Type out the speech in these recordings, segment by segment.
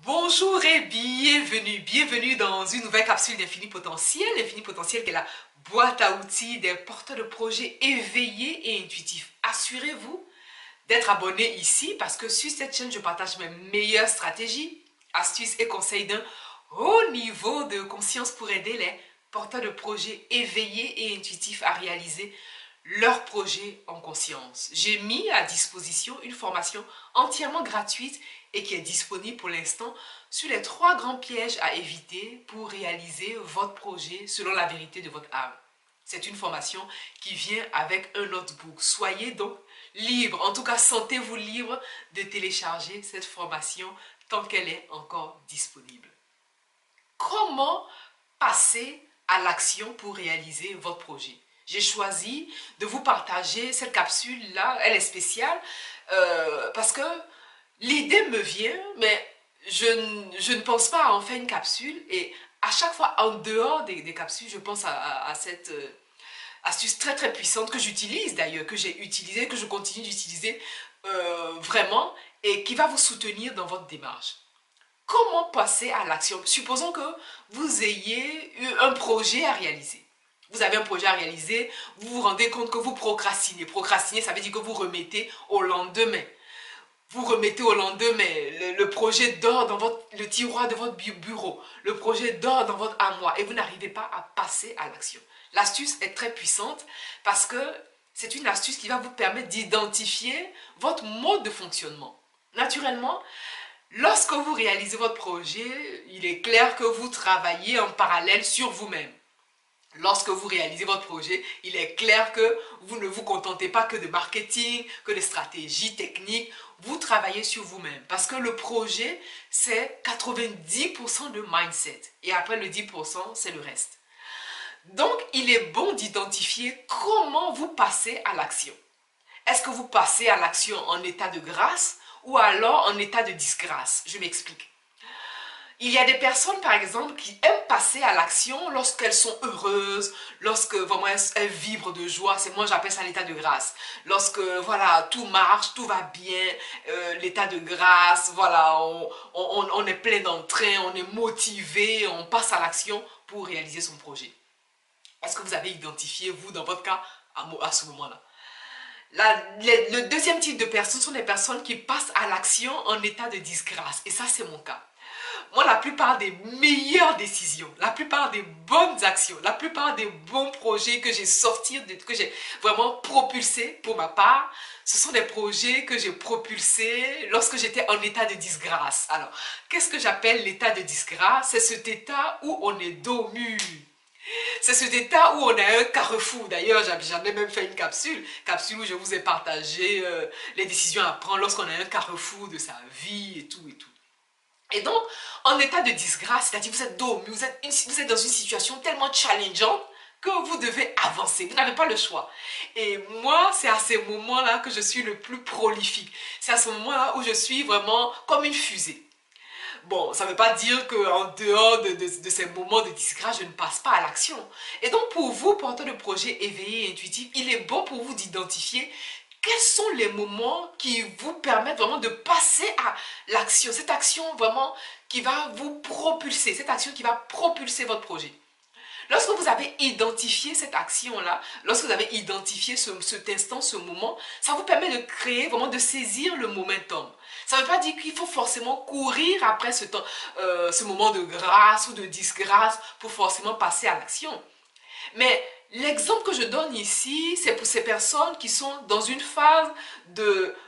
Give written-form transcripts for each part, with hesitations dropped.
Bonjour et bienvenue dans une nouvelle capsule d'Infini Potentiel. L'Infini Potentiel qui est la boîte à outils des porteurs de projets éveillés et intuitifs. Assurez-vous d'être abonné ici parce que sur cette chaîne, je partage mes meilleures stratégies, astuces et conseils d'un haut niveau de conscience pour aider les porteurs de projets éveillés et intuitifs à réaliser leurs projets en conscience. J'ai mis à disposition une formation entièrement gratuite et qui est disponible pour l'instant sur les 3 grands pièges à éviter pour réaliser votre projet selon la vérité de votre âme. C'est une formation qui vient avec un notebook. Soyez donc libre, en tout cas sentez-vous libre de télécharger cette formation tant qu'elle est encore disponible. Comment passer à l'action pour réaliser votre projet? J'ai choisi de vous partager cette capsule-là, elle est spéciale, parce que l'idée me vient, mais je ne pense pas à en faire une capsule. Et à chaque fois, en dehors des capsules, je pense à cette astuce très très puissante que j'utilise d'ailleurs, que j'ai utilisée, que je continue d'utiliser vraiment, et qui va vous soutenir dans votre démarche. Comment passer à l'action? Supposons que vous ayez eu un projet à réaliser. Vous avez un projet à réaliser, vous vous rendez compte que vous procrastinez. Procrastiner, ça veut dire que vous remettez au lendemain. Vous remettez au lendemain, le projet dort dans le tiroir de votre bureau. Le projet dort dans votre armoire et vous n'arrivez pas à passer à l'action. L'astuce est très puissante parce que c'est une astuce qui va vous permettre d'identifier votre mode de fonctionnement. Naturellement, lorsque vous réalisez votre projet, il est clair que vous travaillez en parallèle sur vous-même. Lorsque vous réalisez votre projet, il est clair que vous ne vous contentez pas que de marketing, que de stratégies techniques. Vous travaillez sur vous-même. Parce que le projet, c'est 90% de mindset. Et après le 10%, c'est le reste. Donc, il est bon d'identifier comment vous passez à l'action. Est-ce que vous passez à l'action en état de grâce ou alors en état de disgrâce? Je m'explique. Il y a des personnes, par exemple, qui aiment passer à l'action lorsqu'elles sont heureuses, lorsque vraiment elles vibrent de joie. C'est moi, j'appelle ça l'état de grâce. Lorsque, voilà, tout marche, tout va bien, l'état de grâce, voilà, on est plein d'entrain, on est motivé, on passe à l'action pour réaliser son projet. Est-ce que vous avez identifié, vous, dans votre cas, à ce moment-là? Le deuxième type de personnes sont les personnes qui passent à l'action en état de disgrâce. Et ça, c'est mon cas. Moi, la plupart des meilleures décisions, la plupart des bonnes actions, la plupart des bons projets que j'ai sortis, que j'ai vraiment propulsés pour ma part, ce sont des projets que j'ai propulsés lorsque j'étais en état de disgrâce. Alors, qu'est-ce que j'appelle l'état de disgrâce? C'est cet état où on est dos mûr. C'est cet état où on a un carrefour. D'ailleurs, j'en ai même fait une capsule où je vous ai partagé les décisions à prendre lorsqu'on a un carrefour de sa vie et tout et tout. Et donc, en état de disgrâce, c'est-à-dire vous êtes dos, vous êtes dans une situation tellement challengeante que vous devez avancer. Vous n'avez pas le choix. Et moi, c'est à ces moments-là que je suis le plus prolifique. C'est à ce moment-là où je suis vraiment comme une fusée. Bon, ça ne veut pas dire qu'en dehors de ces moments de disgrâce, je ne passe pas à l'action. Et donc, pour vous, porteurs de projets éveillés et intuitifs, il est bon pour vous d'identifier quels sont les moments qui vous permettent vraiment de passer à l'action. Cette action vraiment qui va vous propulser, cette action qui va propulser votre projet. Lorsque vous avez identifié cette action-là, lorsque vous avez identifié cet instant, ce moment, ça vous permet de créer, vraiment de saisir le momentum. Ça ne veut pas dire qu'il faut forcément courir après ce moment de grâce ou de disgrâce pour forcément passer à l'action. Mais l'exemple que je donne ici, c'est pour ces personnes qui sont dans une phase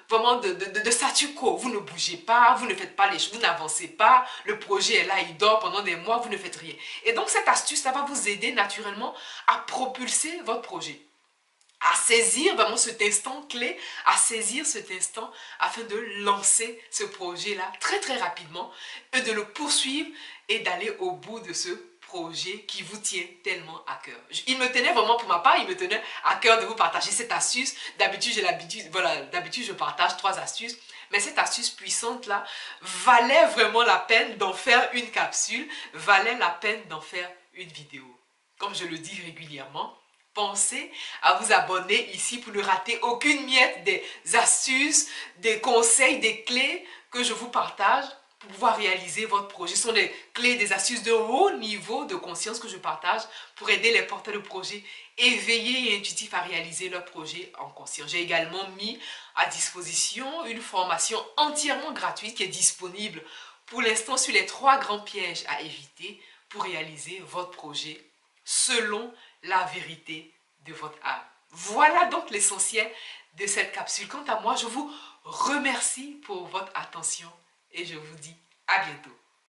vraiment de statu quo. Vous ne bougez pas, vous ne faites pas les choses, vous n'avancez pas, le projet est là, il dort pendant des mois, vous ne faites rien. Et donc cette astuce, ça va vous aider naturellement à propulser votre projet, à saisir vraiment cet instant clé, à saisir cet instant afin de lancer ce projet-là très très rapidement et de le poursuivre et d'aller au bout de ce projet qui vous tient tellement à cœur. Il me tenait vraiment, pour ma part, il me tenait à cœur de vous partager cette astuce. D'habitude, j'ai l'habitude, voilà, d'habitude, je partage 3 astuces. Mais cette astuce puissante-là valait vraiment la peine d'en faire une capsule, valait la peine d'en faire une vidéo. Comme je le dis régulièrement, pensez à vous abonner ici pour ne rater aucune miette des astuces, des conseils, des clés que je vous partage pour pouvoir réaliser votre projet. Ce sont des clés, des astuces de haut niveau de conscience que je partage pour aider les porteurs de projets éveillés et intuitifs à réaliser leur projet en conscience. J'ai également mis à disposition une formation entièrement gratuite qui est disponible pour l'instant sur les 3 grands pièges à éviter pour réaliser votre projet selon la vérité de votre âme. Voilà donc l'essentiel de cette capsule. Quant à moi, je vous remercie pour votre attention et je vous dis à bientôt.